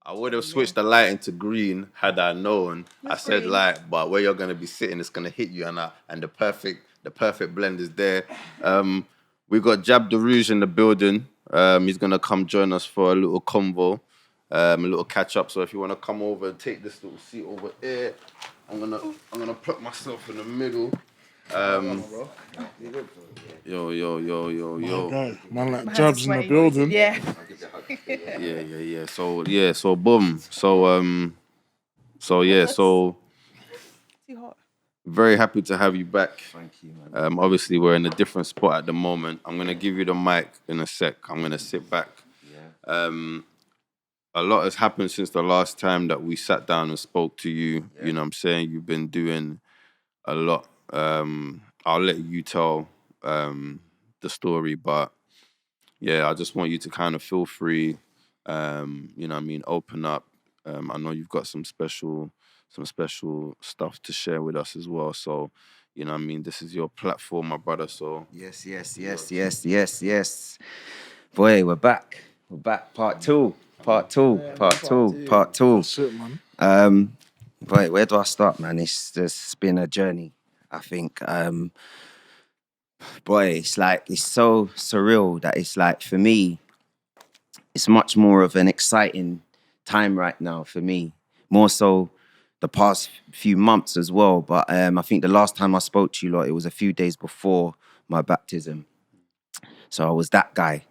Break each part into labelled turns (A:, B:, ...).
A: I would have switched the lighting to green had I known. I said light, but where you're gonna be sitting, it's gonna hit you, and the perfect blend is there. We got Jab deRouche in the building. He's gonna come join us for a little convo, a little catch up. So if you wanna come over and take this little seat over here, I'm gonna put myself in the middle. Yo.
B: Man like Jab's in the building.
C: Yeah.
A: So boom. So
C: Too hot.
A: very happy to have you back.
D: Thank you, man.
A: Obviously we're in a different spot at the moment. I'm gonna give you the mic in a sec. I'm gonna sit back.
D: Yeah.
A: A lot has happened since the last time that we sat down and spoke to you.
D: Yeah.
A: You know what I'm saying? You've been doing a lot. I'll let you tell the story, but yeah, I just want you to kind of feel free, you know what I mean, open up. I know you've got some special stuff to share with us as well. So, you know what I mean, this is your platform, my brother. So
D: Yes. Boy, we're back. We're back. Part two.
B: That's it, man.
D: Boy, where do I start, man? It's just been a journey. I think, boy, it's so surreal that it's like, for me, it's much more of an exciting time right now for me. More so the past few months as well. But I think the last time I spoke to you lot, it was a few days before my baptism. So I was that guy.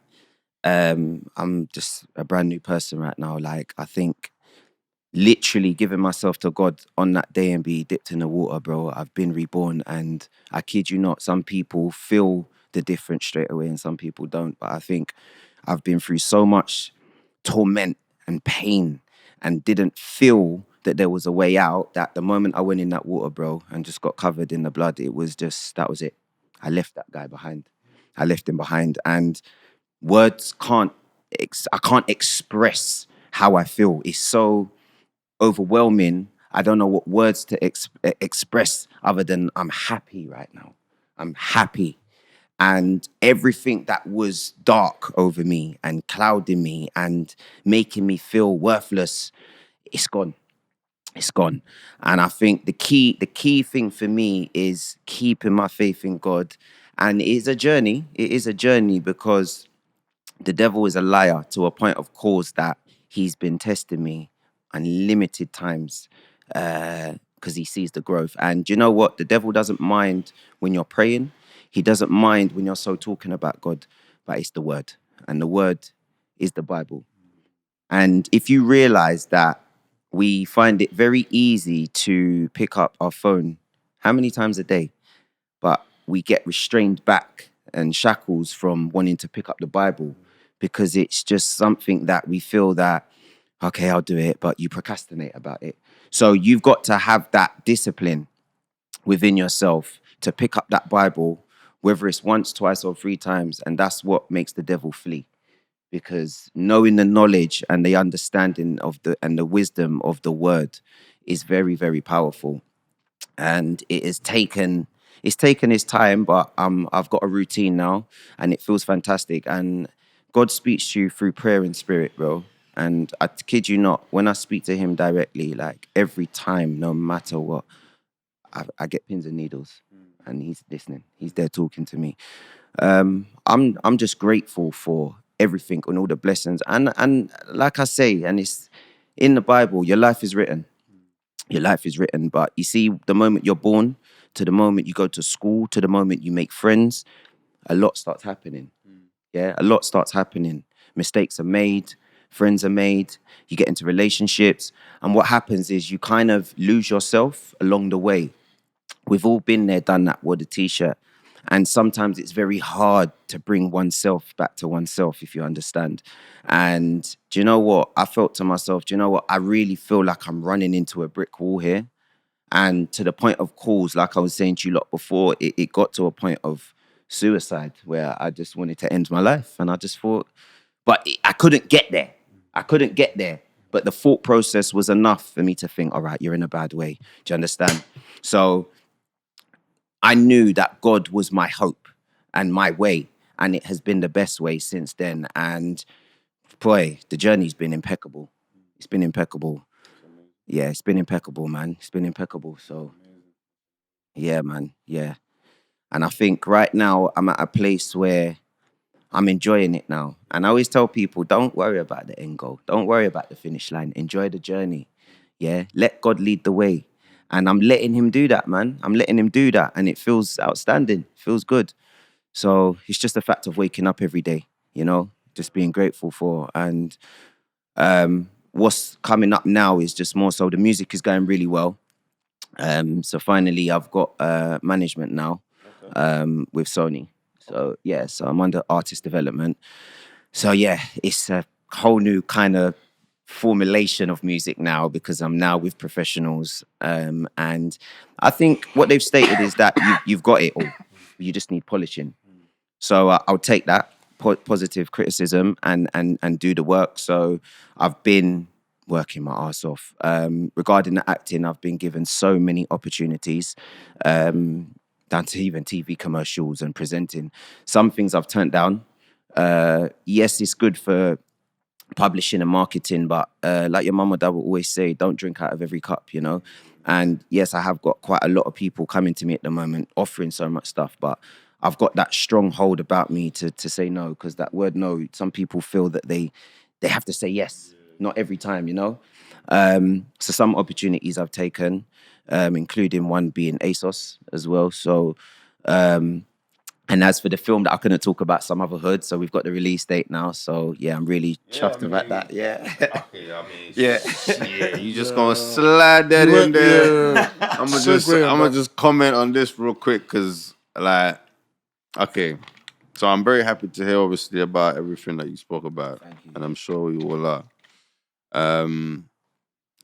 D: I'm just a brand new person right now. Like, I think literally giving myself to God on that day and be dipped in the water, bro. I've been reborn, and I kid you not, some people feel the difference straight away and some people don't. But I think I've been through so much torment and pain and didn't feel that there was a way out, that the moment I went in that water, bro, and just got covered in the blood, it was just, that was it. I left that guy behind. I left him behind, and words I can't express how I feel. It's so overwhelming. I don't know what words to express other than I'm happy right now. I'm happy. And everything that was dark over me and clouding me and making me feel worthless, it's gone. It's gone. And I think the key thing for me is keeping my faith in God. And it is a journey. It is a journey because the devil is a liar to a point of cause that he's been testing me unlimited times because he sees the growth. And you know what? The devil doesn't mind when you're praying. He doesn't mind when you're so talking about God, but it's the word. And the word is the Bible. And if you realize that we find it very easy to pick up our phone, how many times a day? But we get restrained back and shackles from wanting to pick up the Bible because it's just something that we feel that, okay, I'll do it, but you procrastinate about it. So you've got to have that discipline within yourself to pick up that Bible, whether it's once, twice, or 3 times. And that's what makes the devil flee. Because knowing the knowledge and the understanding of the wisdom of the word is very, very powerful. And it's taken its time, but I've got a routine now and it feels fantastic. And God speaks to you through prayer and spirit, bro. And I kid you not, when I speak to him directly, like every time, no matter what, I get pins and needles, and he's listening. He's there talking to me. I'm just grateful for everything and all the blessings. And like I say, and it's in the Bible, your life is written. Your life is written. But you see, the moment you're born, to the moment you go to school, to the moment you make friends, a lot starts happening. Yeah, a lot starts happening. Mistakes are made. Friends are made, you get into relationships, and what happens is you kind of lose yourself along the way. We've all been there, done that, wore the t-shirt, and sometimes it's very hard to bring oneself back to oneself, if you understand. And do you know what? I felt to myself, do you know what? I really feel like I'm running into a brick wall here, And to the point of calls, like I was saying to you lot before, it got to a point of suicide where I just wanted to end my life. And I just thought, but I couldn't get there. I couldn't get there. But the thought process was enough for me to think, all right, you're in a bad way. Do you understand? So I knew that God was my hope and my way. And it has been the best way since then. And boy, the journey's been impeccable. It's been impeccable. Yeah, it's been impeccable, man. It's been impeccable. So, yeah, man. Yeah. And I think right now I'm at a place where I'm enjoying it now. And I always tell people, don't worry about the end goal. Don't worry about the finish line. Enjoy the journey. Yeah. Let God lead the way. And I'm letting him do that, man. I'm letting him do that. And it feels outstanding. It feels good. So it's just a fact of waking up every day, just being grateful for. And what's coming up now is just more so the music is going really well. So finally I've got management now with Sony. So yeah, so I'm under artist development. So yeah, it's a whole new kind of formulation of music now because I'm now with professionals. And I think what they've stated is that you've got it all. You just need polishing. So I'll take that positive criticism and do the work. So I've been working my ass off. Regarding the acting, I've been given so many opportunities, down to even TV commercials and presenting. Some things I've turned down. Yes, it's good for publishing and marketing, but like your mum or dad will always say, don't drink out of every cup, And yes, I have got quite a lot of people coming to me at the moment offering so much stuff, but I've got that strong hold about me to say no, because that word no, some people feel that they have to say yes, not every time, So some opportunities I've taken, including one being ASOS as well. So, and as for the film that I couldn't talk about, Sumotherhood, so we've got the release date now. So yeah, I'm really chuffed about that. Yeah.
A: Okay, yeah, you just gonna slide that in there.
B: Yeah.
A: I'm gonna just comment on this real quick because, okay, so I'm very happy to hear obviously about everything that you spoke about, and I'm sure we all are.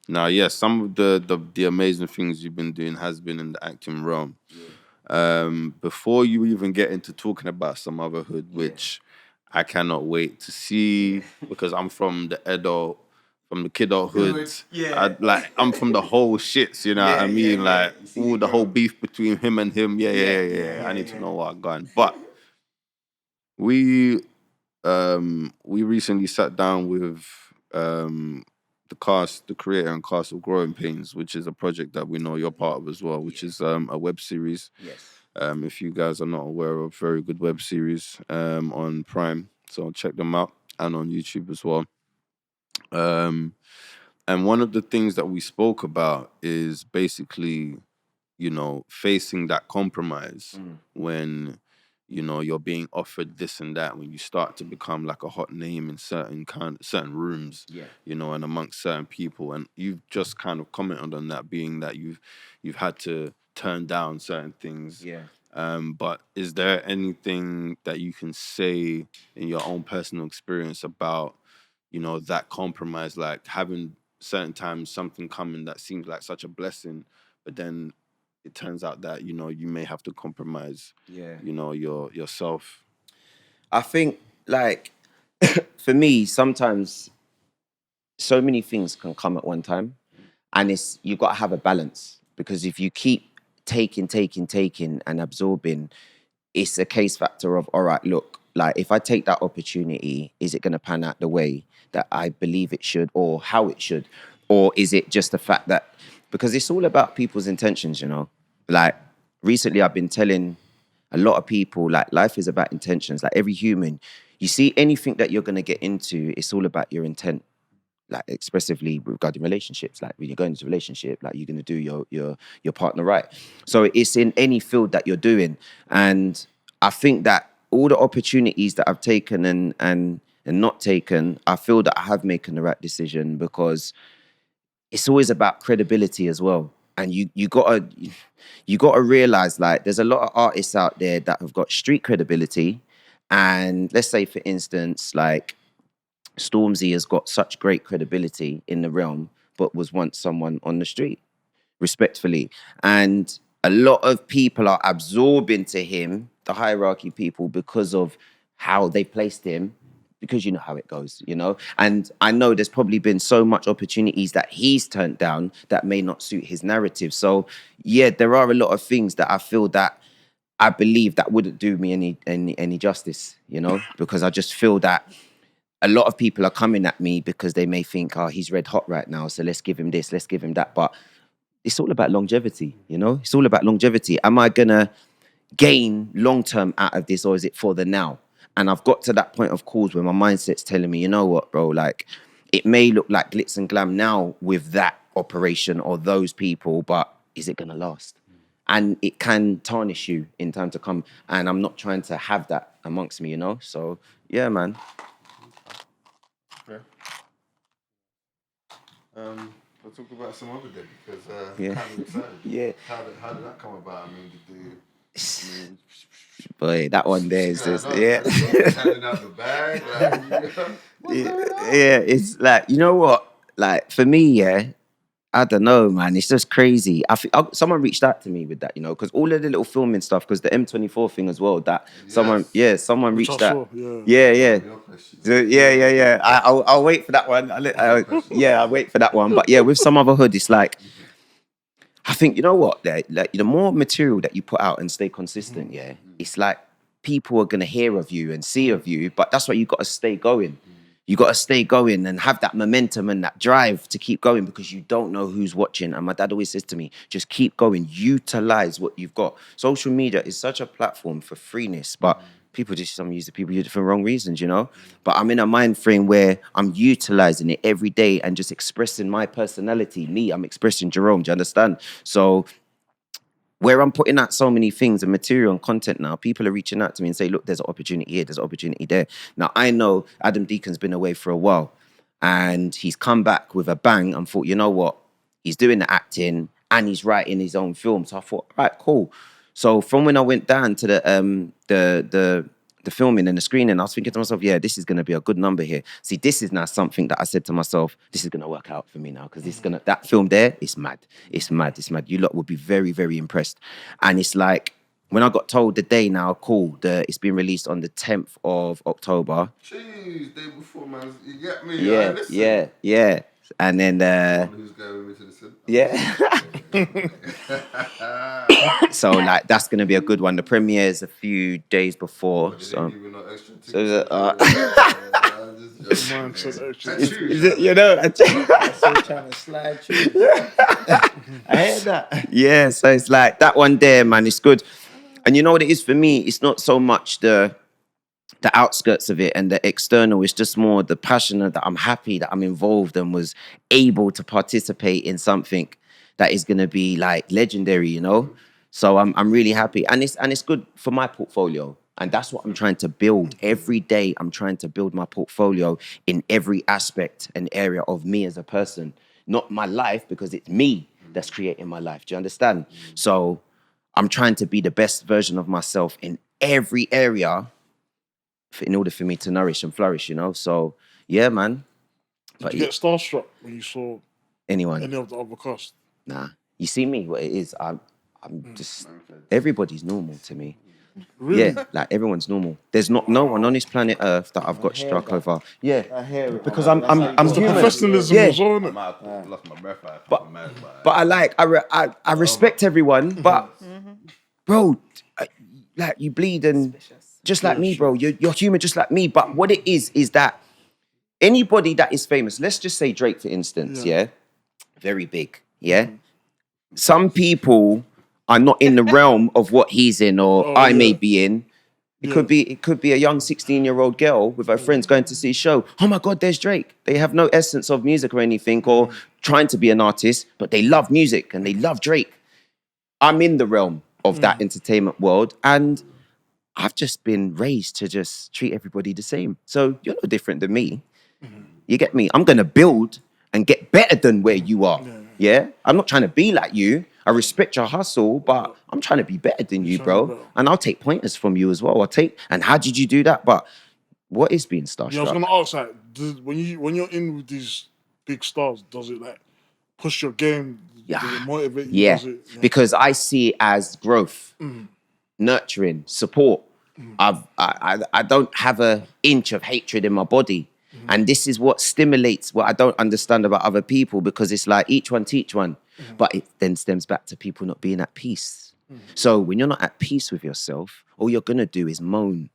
A: Now, yes, some of the amazing things you've been doing has been in the acting realm. Before you even get into talking about Sumotherhood, which I cannot wait to see because I'm from the kidulthood. I'm from the whole shits, you know what I mean? The whole beef between him and him. Yeah. I need to know what I'm going. But we recently sat down with the creator and cast of Growing Pains, which is a project that we know you're part of as well, which is a web series.
D: Yes.
A: If you guys are not aware of, very good web series on Prime, so check them out, and on YouTube as well. And one of the things that we spoke about is basically, facing that compromise when you're being offered this and that, when you start to become like a hot name in certain rooms, and amongst certain people. And you've just kind of commented on that, being that you've had to turn down certain things. But is there anything that you can say in your own personal experience about, that compromise, like having certain times something coming that seems like such a blessing, but then it turns out that, you may have to compromise, yourself?
D: I think, for me, sometimes so many things can come at one time, and you've got to have a balance, because if you keep taking and absorbing, it's a case factor of, all right, look, if I take that opportunity, is it going to pan out the way that I believe it should, or how it should? Or is it just the fact that, because it's all about people's intentions, recently I've been telling a lot of people, life is about intentions. Every human, you see anything that you're going to get into, it's all about your intent. Expressively regarding relationships, when you're going into a relationship, you're going to do your partner right. So it's in any field that you're doing. And I think that all the opportunities that I've taken and not taken, I feel that I have made the right decision, because it's always about credibility as well. And you gotta realize, there's a lot of artists out there that have got street credibility. And let's say, for instance, Stormzy has got such great credibility in the realm, but was once someone on the street. respectfully. And a lot of people are absorbing to him, the hierarchy people, because of how they placed him, because you know how it goes, you know? And I know there's probably been so much opportunities that he's turned down that may not suit his narrative. So yeah, there are a lot of things that I feel that I believe that wouldn't do me any justice, you know? Because I just feel that a lot of people are coming at me because they may think, oh, he's red hot right now, so let's give him this, let's give him that. But it's all about longevity, you know? It's all about longevity. Am I gonna gain long-term out of this, or is it for the now? And I've got to that point of calls where my mindset's telling me, you know what, bro, like, it may look like glitz and glam now with that operation or those people, but is it gonna last? And it can tarnish you in time to come. And I'm not trying to have that amongst me, you know? So, yeah, man.
A: Okay. We'll talk about some other day because
D: Yeah.
A: kind of excited.
D: Yeah.
A: How did that come about? I mean,
D: Boy, that one there is just,
A: yeah. Handing out the bag,
D: yeah, it's like, you know what? Like, for me, yeah, I don't know, man. It's just crazy. Someone reached out to me with that, you know, because all of the little filming stuff, because the M24 thing as well, that someone
B: Which
D: reached
B: I
D: out.
B: saw,
D: Yeah. I'll wait for that one. I'll wait for that one. But yeah, with Sumotherhood, it's like, I think, you know what, like the more material that you put out and stay consistent, yeah, it's like people are gonna hear of you and see of you, but that's why you gotta stay going. You gotta stay going and have that momentum and that drive to keep going because you don't know who's watching. And my dad always says to me, just keep going, utilize what you've got. Social media is such a platform for freeness, but people use it for wrong reasons, you know? But I'm in a mind frame where I'm utilizing it every day and just expressing my personality. I'm expressing Jerome, do you understand? So where I'm putting out so many things and material and content now, people are reaching out to me and say, look, there's an opportunity here, there's an opportunity there. Now, I know Adam Deacon's been away for a while and he's come back with a bang and thought, you know what? He's doing the acting and he's writing his own film. So I thought, all right, cool. So from when I went down to the filming and the screening, I was thinking to myself, yeah, this is going to be a good number here. See, this is now something that I said to myself, this is going to work out for me now because that film there, it's mad. It's mad. You lot would be very, very impressed. And it's like, when I got told the day now, cool, it's been released on the 10th of October.
A: Jeez, day before, man. You get me?
D: Yeah. And then,
A: who's going with me to the cinema?
D: Yeah. So like that's gonna be a good one. The premiere is a few days before.
A: But
D: So,
A: give me no extra tickets.
D: you know,
C: I'm still trying to slide through. I heard that.
D: Yeah, so it's like that one there, man. It's good. And you know what it is for me? It's not so much the outskirts of it and the external. It's just more the passion that I'm happy that I'm involved and was able to participate in something that is going to be like legendary, you know. So I'm really happy, and it's good for my portfolio, and that's what I'm trying to build every day. I'm trying to build my portfolio in every aspect and area of me as a person, not my life, because it's me that's creating my life. Do you understand? So I'm trying to be the best version of myself in every area in order for me to nourish and flourish, you know? So, yeah, man.
B: Did you get starstruck when you saw any of the other cast?
D: Nah. You see me, what it is, I'm just, everybody's normal to me.
B: Really?
D: Yeah, like everyone's normal. There's no one on this planet Earth that I've got struck over. Yeah,
C: I hear it.
D: because I'm
B: It's the
D: human.
B: professionalism
D: Yeah.
B: as well, isn't
A: I
B: it?
A: might have lost my breath.
D: But I respect everyone. But bro, like you bleed and just like me, bro. You're human, just like me. But what it is that anybody that is famous, let's just say Drake, for instance, yeah, very big, yeah. Some people are not in the realm of what he's in, or I may be in. It could be a young 16-year-old girl with her friends going to see a show. Oh my God, there's Drake. They have no essence of music or anything, or trying to be an artist, but they love music and they love Drake. I'm in the realm of that entertainment world, and I've just been raised to just treat everybody the same. So you're no different than me. You get me? I'm gonna build and get better than where you are. Yeah? I'm not trying to be like you. I respect your hustle, but I'm trying to be better than you, bro. And I'll take pointers from you as well. And how did you do that? But what is being starstruck?
B: Yeah, I was gonna ask, like, when you're in with these big stars, does it like push your game?
D: Yeah.
B: Does it motivate you?
D: Yeah.
B: Does it,
D: Because I see it as growth, nurturing, support. I don't have an inch of hatred in my body. And this is what stimulates what I don't understand about other people, because it's like each one teach one. But it then stems back to people not being at peace. So when you're not at peace with yourself, all you're going to do is moan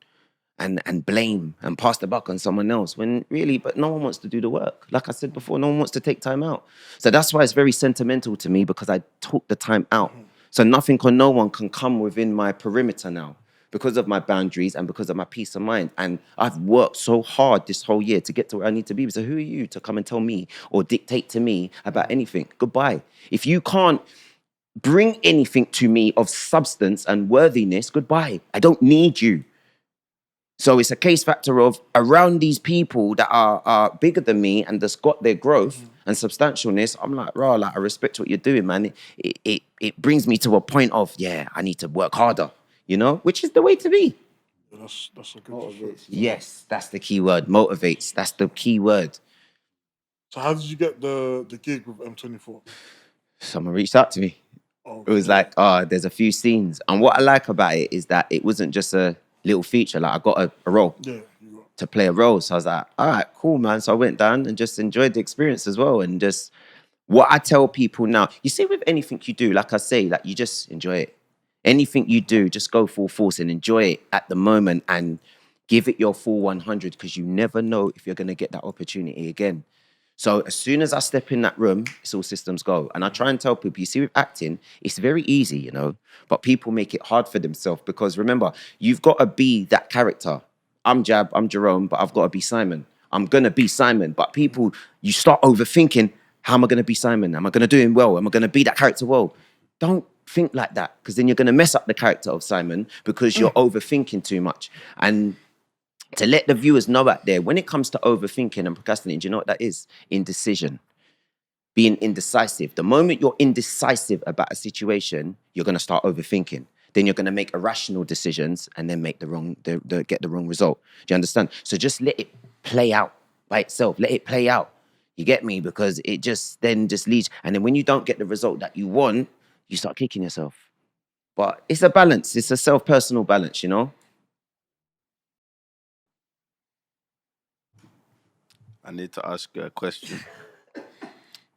D: and blame and pass the buck on someone else, when really, but no one wants to do the work. Like I said before, no one wants to take time out. So that's why it's very sentimental to me, because I took the time out. So nothing or no one can come within my perimeter now, because of my boundaries and because of my peace of mind. And I've worked so hard this whole year to get to where I need to be. So who are you to come and tell me or dictate to me about anything? Goodbye. If you can't bring anything to me of substance and worthiness, goodbye. I don't need you. So it's a case factor of around these people that are bigger than me and that's got their growth and substantialness. I'm like, rah, like, I respect what you're doing, man. It brings me to a point of, yeah, I need to work harder, you know, which is the way to be.
B: That's a good motivates.
D: Yes, that's the key word. Motivates. That's the key word.
B: So how did you get the gig with M24?
D: Someone reached out to me.
B: Oh,
D: It was like, there's a few scenes. And what I like about it is that it wasn't just a little feature. Like, I got a role to play a role. So I was like, all right, cool, man. So I went down and just enjoyed the experience as well. And just what I tell people now, you see, with anything you do, like I say, like, you just enjoy it. Anything you do, just go full force and enjoy it at the moment and give it your full 100, because you never know if you're going to get that opportunity again. So as soon as I step in that room, it's all systems go. And I try and tell people, you see, with acting, it's very easy, you know, but people make it hard for themselves, because remember, you've got to be that character. I'm Jab, I'm Jerome, but I've got to be Simon. I'm going to be Simon. But people, you start overthinking, how am I going to be Simon? Am I going to do him well? Am I going to be that character well? Don't think like that, because then you're going to mess up the character of Simon, because you're overthinking too much. And to let the viewers know out there, when it comes to overthinking and procrastinating, do you know what that is? Indecision. Being indecisive. The moment you're indecisive about a situation, you're going to start overthinking. Then you're going to make irrational decisions and then make get the wrong result. Do you understand? So just let it play out by itself. Let it play out. You get me? Because it just leads. And then when you don't get the result that you want, you start kicking yourself. But it's a balance. It's a self-personal balance, you know?
A: I need to ask you a question.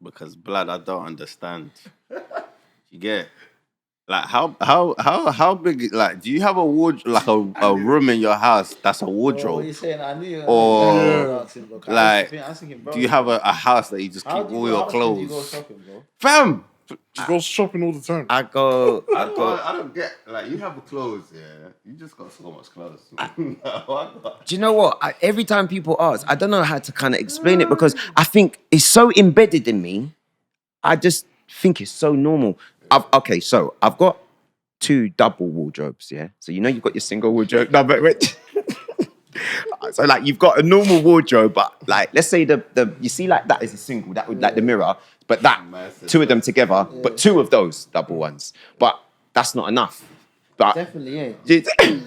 A: Because, blood, I don't understand. You get? Like, how big, like, do you have a wardrobe, like a room in your house that's a wardrobe?
C: What are you saying? I knew you.
A: Or, like,
C: I was thinking, bro,
A: do you have a house that you just keep all your clothes?
C: You go shopping, bro?
A: Fam!
B: She goes shopping all the time.
D: I
A: don't get, like, you have clothes, yeah. You just got so much clothes.
D: Do you know what? Every time people ask, I don't know how to kind of explain it, because I think it's so embedded in me. I just think it's so normal. I've got 2 double wardrobes, yeah? So you know you've got your single wardrobe. No, but wait. So like you've got a normal wardrobe, but like let's say the you see like that is a single, that would like the mirror, but that 2 of them together, but 2 of those double ones. But that's not enough. But
C: Definitely, yeah.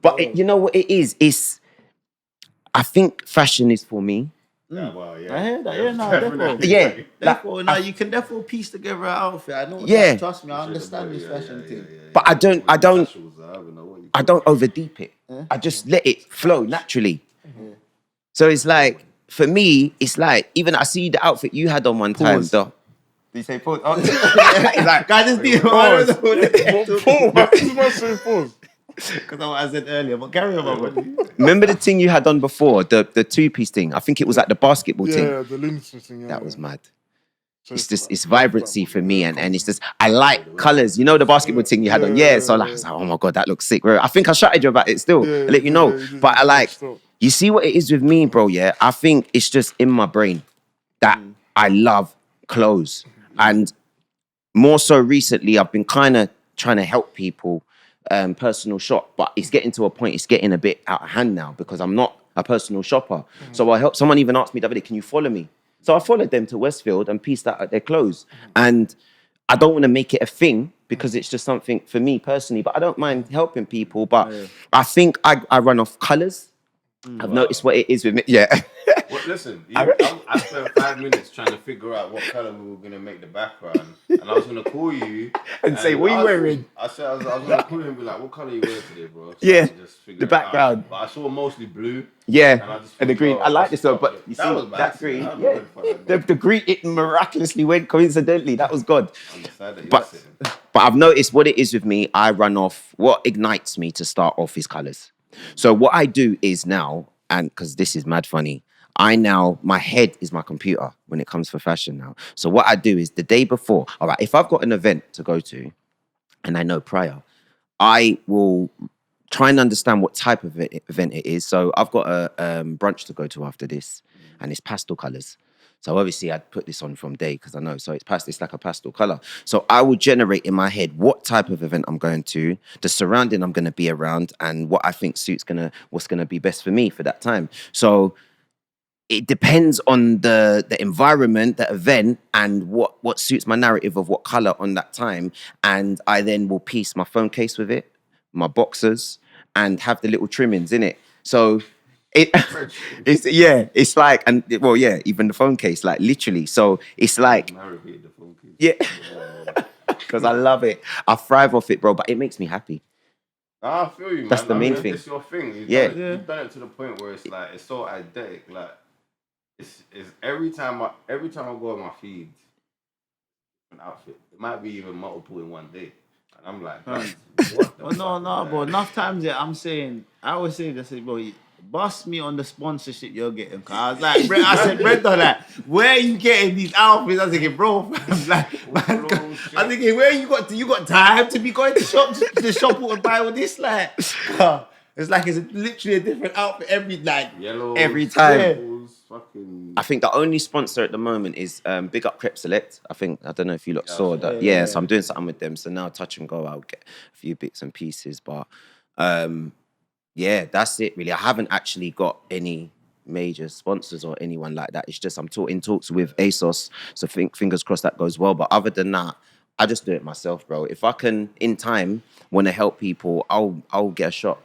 D: But you know what it is? It's, I think fashion is for me.
A: Yeah, well, yeah.
C: I hear that. Yeah, no, definitely.
D: Yeah,
C: Therefore, now you can definitely piece together an outfit. I know.
D: Yeah.
C: Trust me, I understand this fashion thing.
D: but I don't overdeep it. I just let it flow naturally. So it's like, for me, it's like, even I see the outfit you had on one time. Did you say pause? Oh. It's like, guys, just do
B: Pause. Pause.
C: Because I said earlier, but carry on, man.
D: Remember the thing you had on before, the 2-piece thing? I think it was like the basketball thing.
B: Yeah, the lunatic thing. Yeah,
D: That was mad. So it's vibrancy for me, and it's just, I like colours. You know the basketball thing you had on? Yeah, so like, I was like, oh my God, that looks sick, bro. I think I shouted you about it still.
B: Yeah,
D: I let you know. But I like,
B: Stop.
D: you see what it is with me, bro, yeah? I think it's just in my brain that I love clothes. And more so recently, I've been kind of trying to help people personal shop, but it's getting to a point, it's getting a bit out of hand now, because I'm not a personal shopper. So I help, someone even asked me the other day, can you follow me? So I followed them to Westfield and pieced out their clothes. And I don't want to make it a thing, because it's just something for me personally, but I don't mind helping people. But I think I run off colours. I've noticed what it is with me. Yeah.
A: Well, listen, I spent 5 minutes trying to figure out what color we were gonna make the background, and I was gonna call you
D: and say, "What are you wearing?"
A: I said I was gonna call you and be like, "What color are you wearing today, bro?" So
D: Yeah,
A: just
D: the background.
A: But I saw mostly blue.
D: Yeah, and the green. I like this one, but you see that green. Yeah, the green. It miraculously went coincidentally. That was God. But I've noticed what it is with me. I run off. What ignites me to start off is colors. So what I do is now, and because this is mad funny, my head is my computer when it comes for fashion now. So what I do is the day before, all right, if I've got an event to go to and I know prior, I will try and understand what type of event it is. So I've got a brunch to go to after this and it's pastel colors. So obviously I'd put this on from day because I know. So it's like a pastel color. So I will generate in my head what type of event I'm going to, the surrounding I'm going to be around, and what I think what's gonna be best for me for that time. So it depends on the environment, the event, and what suits my narrative of what color on that time. And I then will piece my phone case with it, my boxers, and have the little trimmings in it. So it's like, and well, yeah, even the phone case, like literally. So it's like, yeah, because I love it. I thrive off it, bro. But it makes me happy.
A: I feel you, man.
D: That's the main thing.
A: It's your thing. You've done it to the point where it's like it's so eidetic. Like it's every time I go on my feed, an outfit. It might be even multiple in one day. And I'm like, what the
C: no, bro. Enough times I always say this, bro, bust me on the sponsorship you're getting. Cause I was like, Brenda, like, where are you getting these outfits? I was thinking, bro, I'm thinking, where you got time to be going to shop and buy all this? Like, it's like it's literally a different outfit every
D: time.
C: Yeah.
D: I think the only sponsor at the moment is Big Up Crep Select. I don't know if you saw that. Yeah, so I'm doing something with them. So now touch and go, I'll get a few bits and pieces. But yeah, that's it really. I haven't actually got any major sponsors or anyone like that. It's just I'm in talks with ASOS. So fingers crossed that goes well. But other than that, I just do it myself, bro. If I can, in time, want to help people, I'll get a shop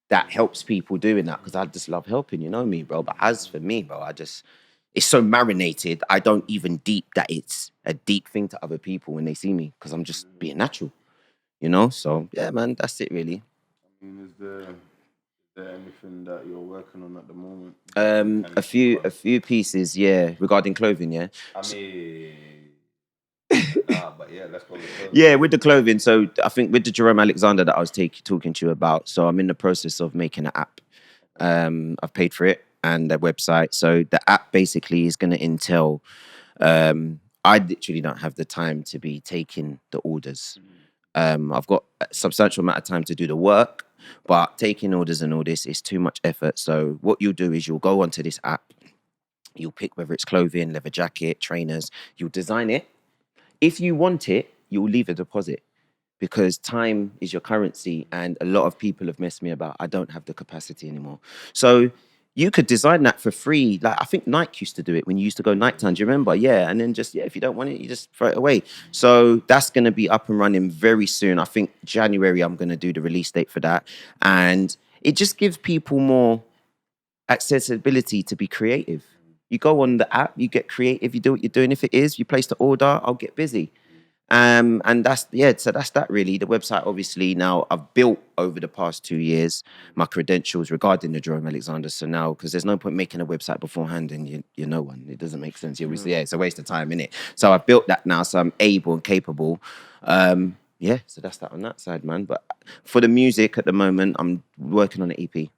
D: that helps people doing that because I just love helping, you know me, bro. But as for me, bro, it's so marinated. I don't even deep that it's a deep thing to other people when they see me because I'm just being natural, you know? So yeah, man, that's it really.
A: I mean, is there anything that you're working on at the moment?
D: A few pieces, yeah, regarding clothing, yeah.
A: I mean, but yeah, let's go with clothing.
D: Yeah, with the clothing. So I think with the Jerome Alexander that I was talking to you about. So I'm in the process of making an app. I've paid for it and a website. So the app basically is going to entail. I literally don't have the time to be taking the orders. I've got a substantial amount of time to do the work, but taking orders and all this is too much effort. So what you'll do is you'll go onto this app. You'll pick whether it's clothing, leather jacket, trainers. You'll design it. If you want it, you'll leave a deposit because time is your currency and a lot of people have messed me about. I don't have the capacity anymore. So you could design that for free. Like I think Nike used to do it when you used to go nighttime. Do you remember? Yeah. And then if you don't want it, you just throw it away. So that's going to be up and running very soon. I think January, I'm going to do the release date for that. And it just gives people more accessibility to be creative. You go on the app, you get creative, you do what you're doing. If it is, you place the order, I'll get busy. And that's that really. The website, obviously, now I've built over the past 2 years my credentials regarding the Jerome Alexander. So now, because there's no point making a website beforehand and you're no one. It doesn't make sense. It's a waste of time, innit? So I've built that now, so I'm able and capable. So that's that on that side, man. But for the music at the moment, I'm working on an EP.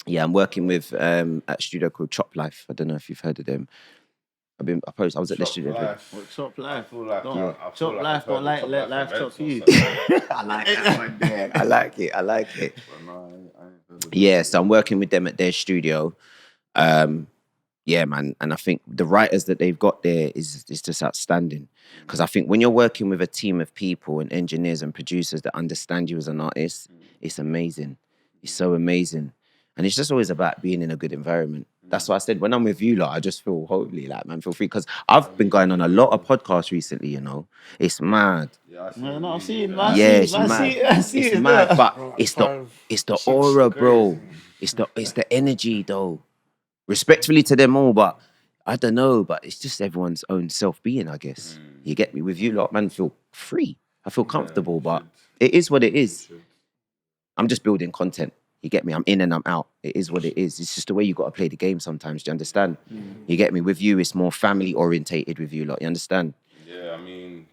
D: Yeah, I'm working with at a studio called Chop Life. I don't know if you've heard of them. I was at the studio.
C: Chop Life.
A: I feel like
C: Chop Life, don't let life chop you.
D: I like that one there. I like it. Yeah, so I'm working with them at their studio. Yeah, man. And I think the writers that they've got there is just outstanding. Because I think when you're working with a team of people and engineers and producers that understand you as an artist, it's amazing. It's so amazing. And it's just always about being in a good environment. That's why I said, when I'm with you lot, I just feel feel free. Because I've been going on a lot of podcasts recently, you know. It's mad.
C: No, I've seen.
D: Yeah, she's mad. It's mad, but it's the aura, bro. It's the energy, though. Respectfully to them all, but I don't know. But it's just everyone's own self-being, I guess. You get me? With you lot, man, feel free. I feel comfortable, but it is what it is. I'm just building content. You get me? I'm in and I'm out. It is what it is. It's just the way you got to play the game sometimes. Do you understand? You get me? With you, it's more family orientated with you lot. You understand?
A: Yeah, I mean,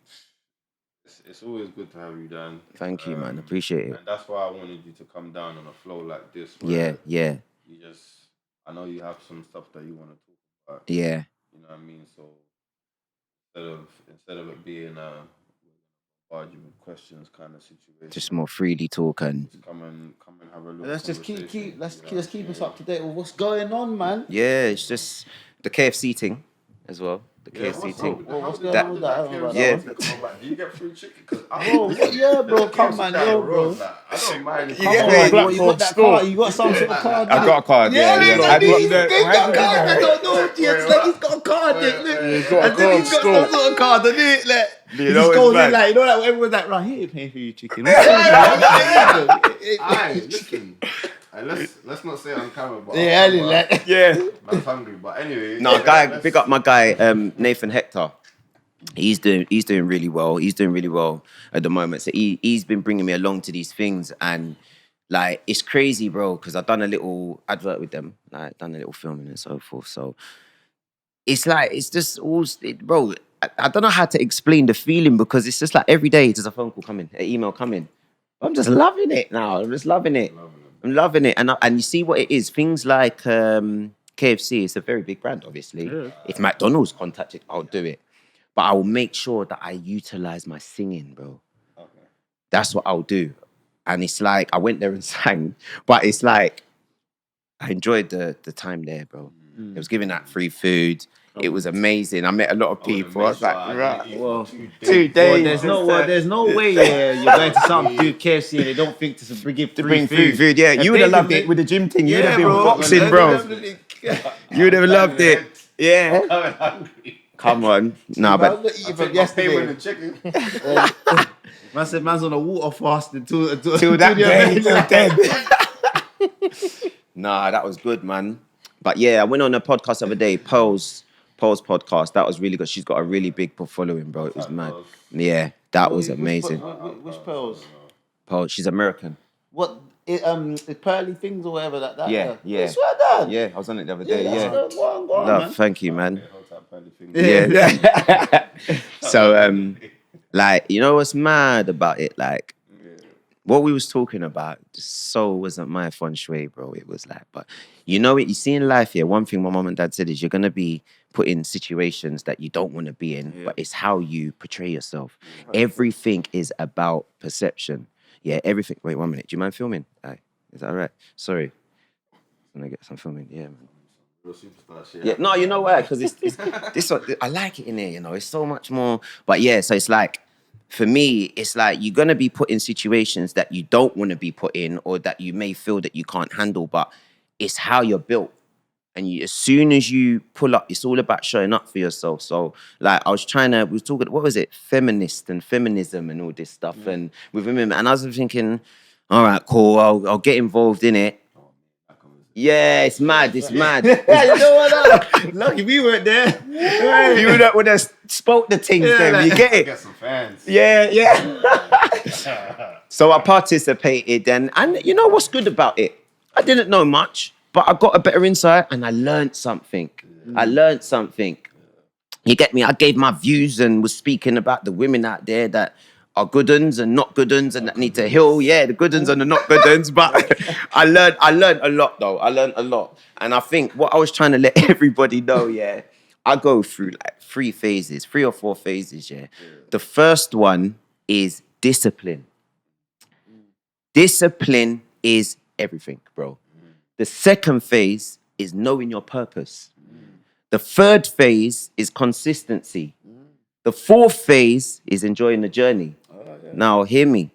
A: it's always good to have you down.
D: Thank you, man. Appreciate it.
A: And that's why I wanted you to come down on a flow like this.
D: Yeah.
A: You just, I know you have some stuff that you want to talk about.
D: Yeah.
A: You know what I mean? So instead of it being argument questions kind of situation,
D: Just more freely talk and
A: come and have a look.
C: Let's just keep us up to date with what's going on, man.
D: yeah, it's just the KFC thing as well. The KFC thing.
C: What's going on with that?
D: Yeah.
A: Do you get free chicken? Because
C: Bro, come man, bro.
A: I don't mind.
D: You get me?
C: You got that card? You got some sort of card?
D: I got a card. Yeah.
C: He's got a card. I don't know. It's like he's got a card.
B: He's got a card
C: He's got some sort of card. And it, like, he
D: You
C: just
D: know
C: goes
D: it's
C: in
D: like-
C: like, you know, like everyone's like, right, he ain't paying for your chicken.
A: Aye, listen. Let's not say it on camera, but
C: Yeah, like,
D: Yeah.
A: man's hungry. But anyway,
D: No, big up my guy, Nathan Hector. He's doing really well. He's doing really well at the moment. So he's been bringing me along to these things, and like it's crazy, bro. Because I've done a little advert with them, like done a little filming and so forth. So it's like it's just all, bro. I don't know how to explain the feeling because it's just like every day there's a phone call coming, an email coming. I'm just loving it now. I'm just loving it. I'm loving it, and you see what it is. Things like KFC is a very big brand, obviously. Yeah. If McDonald's contacted, I'll do it. But I will make sure that I utilize my singing, bro. Okay. That's what I'll do. And it's like, I went there and sang, but it's like, I enjoyed the time there, bro. It was giving out free food. It was amazing. I met a lot of people. I was like, right.
C: well,
D: 2 days.
C: there's no way you're going to something to do KFC and they don't think to bring food.
D: Yeah, you would have loved it with the gym thing. You would have been boxing, bro. You would have loved it. Yeah. Come on. Nah, but
C: yesterday.
A: the chicken.
C: Man said man's on a water fast until
D: that day. Nah, that was good, man. But yeah, I went on a podcast the other day, Pearl's podcast. That was really good. She's got a really big following, bro. It was mad. Yeah, that was amazing.
C: Which Pearls?
D: Pearl, she's American.
C: What? The pearly things or whatever that.
D: Yeah.
C: I swear down.
D: Yeah, I was on it the other day. Yeah.
C: Go on,
D: No,
C: man.
D: thank you, man. Yeah. So, like, you know what's mad about it? Like, what we was talking about so wasn't my feng shui, bro. It was like, but you know it. You see in life, yeah. One thing my mom and dad said is you're gonna be put in situations that you don't want to be in, but it's how you portray yourself. Everything is about perception. Yeah, everything. Wait 1 minute. Do you mind filming? Aye. Is that all right? Sorry. I'm gonna get some filming. Yeah, man.
A: Real superstar shit.
D: Yeah, no, you know why? Because it's this one, I like it in here, you know. It's so much more. But yeah, so it's like, for me, it's like you're gonna be put in situations that you don't want to be put in, or that you may feel that you can't handle. But it's how you're built, and as soon as you pull up, it's all about showing up for yourself. So, like, we was talking, what was it, feminist and feminism and all this stuff, and with women, and I was thinking, all right, cool, I'll get involved in it. Yeah, it's mad. It's mad.
C: Yeah, you know what? Lucky we weren't there.
D: You would have spoke the things then.
C: like,
D: You get it?
A: Get some fans.
D: Yeah. So I participated, and you know what's good about it? I didn't know much, but I got a better insight, and I learned something. You get me? I gave my views and was speaking about the women out there that are good uns and not good uns and that need to heal. Yeah, the good uns and the not good uns. But I learned a lot though. I learned a lot. And I think what I was trying to let everybody know, yeah, I go through like 3 or 4 phases, yeah. The first one is discipline. Discipline is everything, bro. The second phase is knowing your purpose. The third phase is consistency. The fourth phase is enjoying the journey. Now, hear me.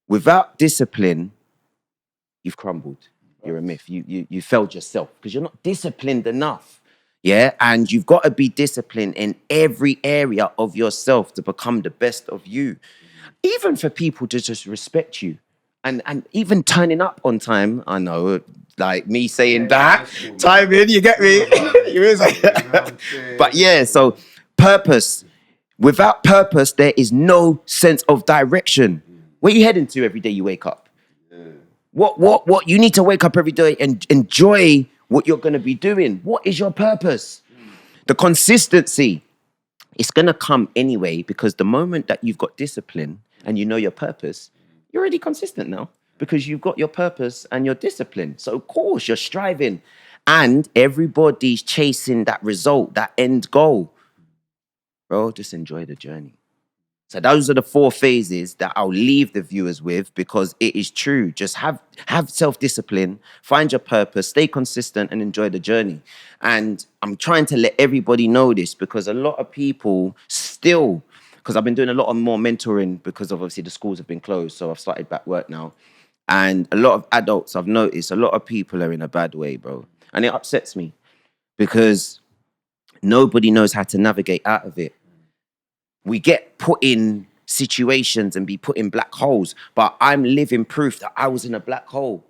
D: Without discipline, you've crumbled. You're a myth. You failed yourself because you're not disciplined enough. Yeah, and you've got to be disciplined in every area of yourself to become the best of you. Even for people to just respect you. And even turning up on time, I know, like me saying that, cool, time in, you get me? But yeah, so purpose. Without purpose, there is no sense of direction. Where you heading to every day you wake up? What? You need to wake up every day and enjoy what you're going to be doing. What is your purpose? The consistency, it's going to come anyway, because the moment that you've got discipline and you know your purpose, you're already consistent now because you've got your purpose and your discipline. So of course you're striving and everybody's chasing that result, that end goal. Bro, just enjoy the journey. So those are the 4 phases that I'll leave the viewers with, because it is true. Just have self-discipline, find your purpose, stay consistent, and enjoy the journey. And I'm trying to let everybody know this, because a lot of people still, because I've been doing a lot of more mentoring because of obviously the schools have been closed. So I've started back work now. And a lot of adults, I've noticed, a lot of people are in a bad way, bro. And it upsets me because nobody knows how to navigate out of it. We get put in situations and be put in black holes, but I'm living proof that I was in a black hole.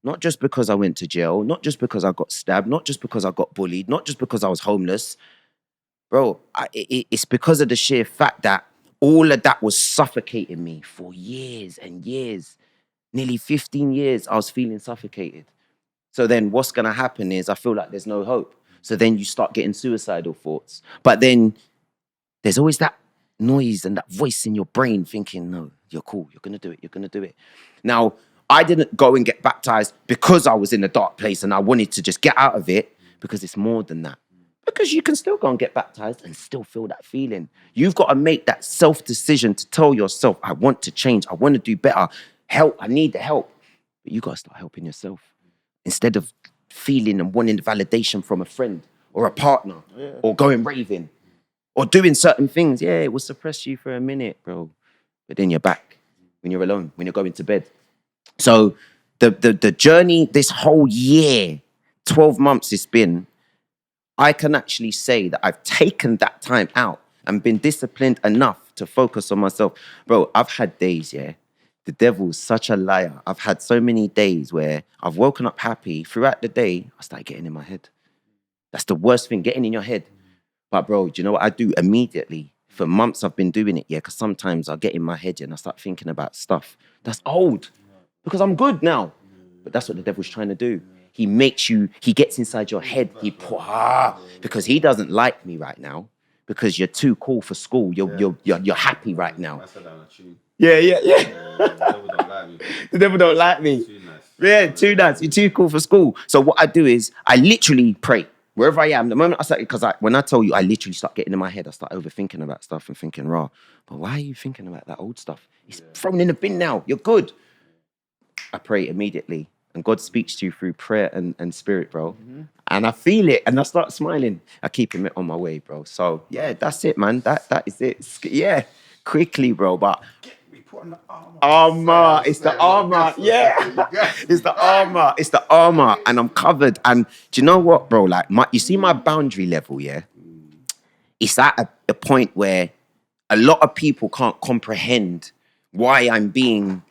D: Not just because I went to jail, not just because I got stabbed, not just because I got bullied, not just because I was homeless. Bro, it's because of the sheer fact that all of that was suffocating me for years and years. Nearly 15 years, I was feeling suffocated. So then what's going to happen is I feel like there's no hope. So then you start getting suicidal thoughts. But then there's always that noise and that voice in your brain thinking, no, you're cool, you're going to do it, you're going to do it. Now, I didn't go and get baptized because I was in a dark place and I wanted to just get out of it, because it's more than that. Because you can still go and get baptized and still feel that feeling. You've got to make that self-decision to tell yourself, I want to change, I want to do better, help, I need the help. But you got to start helping yourself instead of feeling and wanting validation from a friend or a partner or going raving. Or doing certain things, it will suppress you for a minute, bro. But then you're back when you're alone, when you're going to bed. So the journey, this whole year, 12 months it's been, I can actually say that I've taken that time out and been disciplined enough to focus on myself. Bro, I've had days, the devil's such a liar. I've had so many days where I've woken up happy. Throughout the day, I start getting in my head. That's the worst thing, getting in your head. But bro, do you know what I do immediately? For months I've been doing it, because sometimes I get in my head and I start thinking about stuff that's old, because I'm good now. But that's what the devil's trying to do. He gets inside your head, because he doesn't like me right now, because you're too cool for school. You're happy right now. Yeah. The devil don't like me. The devil don't like me. Too nice. Yeah, too nice. You're too cool for school. So what I do is I literally pray. Wherever I am, the moment I start, because when I tell you, I literally start getting in my head, I start overthinking about stuff and thinking, but why are you thinking about that old stuff? It's thrown in the bin now. You're good. I pray immediately, and God speaks to you through prayer and spirit, bro. Mm-hmm. And I feel it, and I start smiling. I keep him on my way, bro. So yeah, that's it, man. That is it. Yeah, quickly, bro. But armor. It's the armor. Yeah. It's the armor. It's the armor. And I'm covered. And do you know what, bro? Like, you see my boundary level, It's at a point where a lot of people can't comprehend why I'm being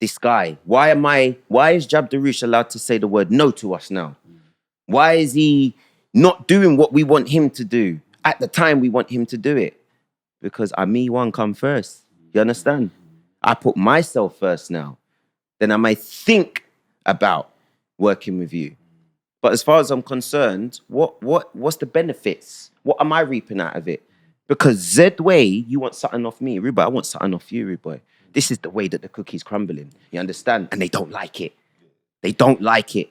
D: this guy. Why is Jab deRouche allowed to say the word no to us now? Why is he not doing what we want him to do at the time we want him to do it? Because me one come first. You understand? I put myself first now. Then I may think about working with you. But as far as I'm concerned, what's the benefits? What am I reaping out of it? Because Z-way, you want something off me. Ruboy, I want something off you, Ruboy. This is the way that the cookie's crumbling. You understand? And they don't like it. They don't like it.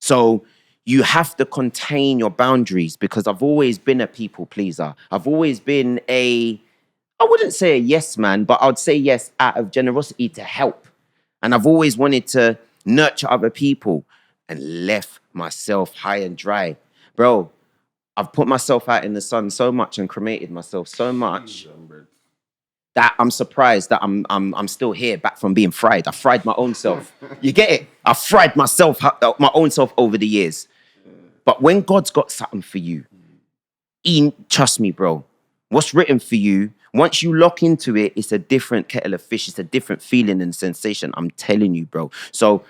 D: So you have to contain your boundaries, because I've always been a people pleaser. I've always been I wouldn't say a yes man, but I'd say yes out of generosity to help. And I've always wanted to nurture other people and left myself high and dry. Bro, I've put myself out in the sun so much and cremated myself so much that I'm surprised that I'm still here, back from being fried. I fried my own self. You get it? I fried my own self over the years. But when God's got something for you, trust me, bro, what's written for you, once you lock into it, it's a different kettle of fish. It's a different feeling and sensation. I'm telling you, bro. So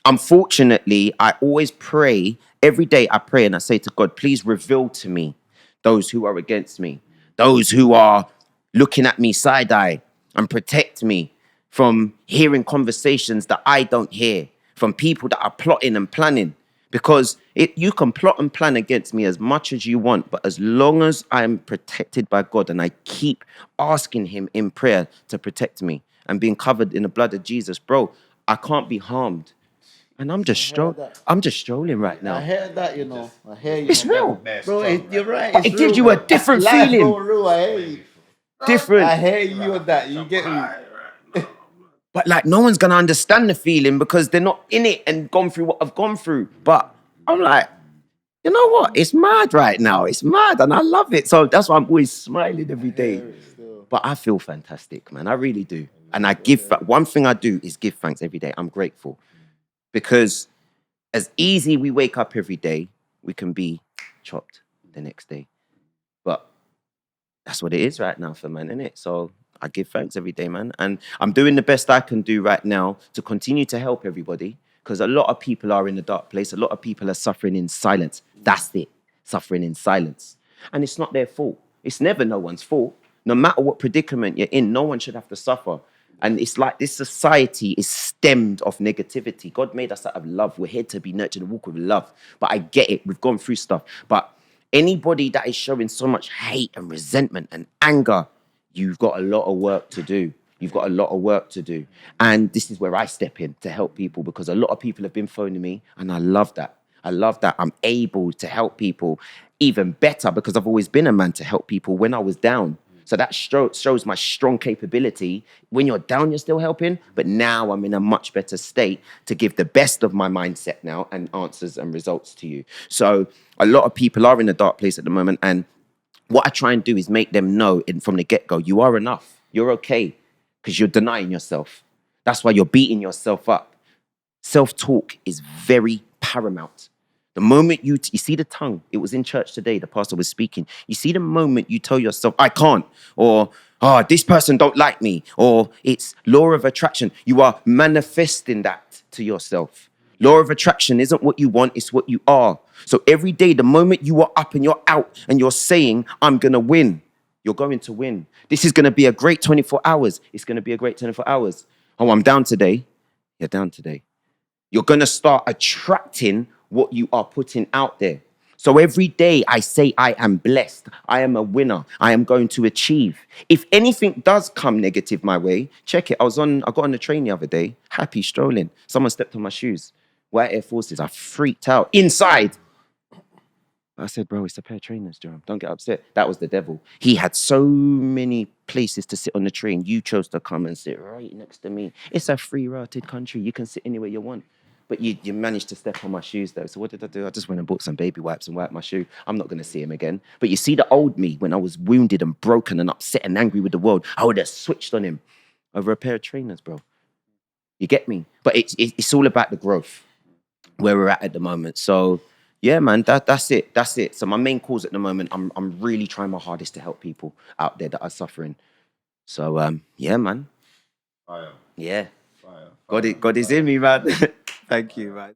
D: unfortunately, I always pray. Every day I pray and I say to God, please reveal to me those who are against me, those who are looking at me side-eye, and protect me from hearing conversations that I don't hear, from people that are plotting and planning. Because you can plot and plan against me as much as you want, but as long as I'm protected by God and I keep asking him in prayer to protect me and being covered in the blood of Jesus, bro, I can't be harmed. And I'm just strolling right now.
C: I hear that, you know. I hear you.
D: It's real.
C: Bro, you're right.
D: But it gives you a different feeling.
C: Bro, real, I hear you.
D: Different.
C: I hear you on that. You get me?
D: But like, no one's going to understand the feeling because they're not in it and gone through what I've gone through. But I'm like, you know what? It's mad right now. It's mad and I love it. So that's why I'm always smiling every day. But I feel fantastic, man. I really do. And one thing I do is give thanks every day. I'm grateful. Because as easy we wake up every day, we can be chopped the next day. But that's what it is right now for man, innit? So I give thanks every day, man. And I'm doing the best I can do right now to continue to help everybody because a lot of people are in a dark place. A lot of people are suffering in silence. That's it, suffering in silence. And it's not their fault. It's never no one's fault. No matter what predicament you're in, no one should have to suffer. And it's like this society is stemmed off negativity. God made us out of love. We're here to be nurtured and walk with love. But I get it. We've gone through stuff. But anybody that is showing so much hate and resentment and anger, you've got a lot of work to do. You've got a lot of work to do. And this is where I step in to help people because a lot of people have been phoning me and I love that. I love that I'm able to help people even better because I've always been a man to help people when I was down. So that shows my strong capability. When you're down, you're still helping. But now I'm in a much better state to give the best of my mindset now and answers and results to you. So a lot of people are in a dark place at the moment. And what I try and do is make them know from the get-go, you are enough. You're okay because you're denying yourself. That's why you're beating yourself up. Self-talk is very paramount. The moment you see the tongue, it was in church today, the pastor was speaking. You see the moment you tell yourself, I can't, or, this person don't like me, or it's law of attraction. You are manifesting that to yourself. Law of attraction isn't what you want, it's what you are. So every day, the moment you are up and you're out and you're saying, I'm going to win, you're going to win. This is going to be a great 24 hours. It's going to be a great 24 hours. Oh, I'm down today. You're down today. You're going to start attracting what you are putting out there. So every day I say I am blessed. I am a winner. I am going to achieve. If anything does come negative my way, check it. I got on the train the other day, happy strolling. Someone stepped on my shoes. White Air Forces. I freaked out inside. I said, bro, it's a pair of trainers, Jerome. Don't get upset. That was the devil. He had so many places to sit on the train. You chose to come and sit right next to me. It's a free-routed country. You can sit anywhere you want. But you managed to step on my shoes, though. So what did I do? I just went and bought some baby wipes and wiped my shoe. I'm not going to see him again. But you see the old me, when I was wounded and broken and upset and angry with the world, I would have switched on him over a pair of trainers, bro. You get me? But it's all about the growth, where we're at the moment. So, yeah, man, that's it. That's it. So my main cause at the moment, I'm really trying my hardest to help people out there that are suffering. So, yeah, man.
A: Fire.
D: Yeah.
A: Fire.
D: God is in me, man. Thank you, man.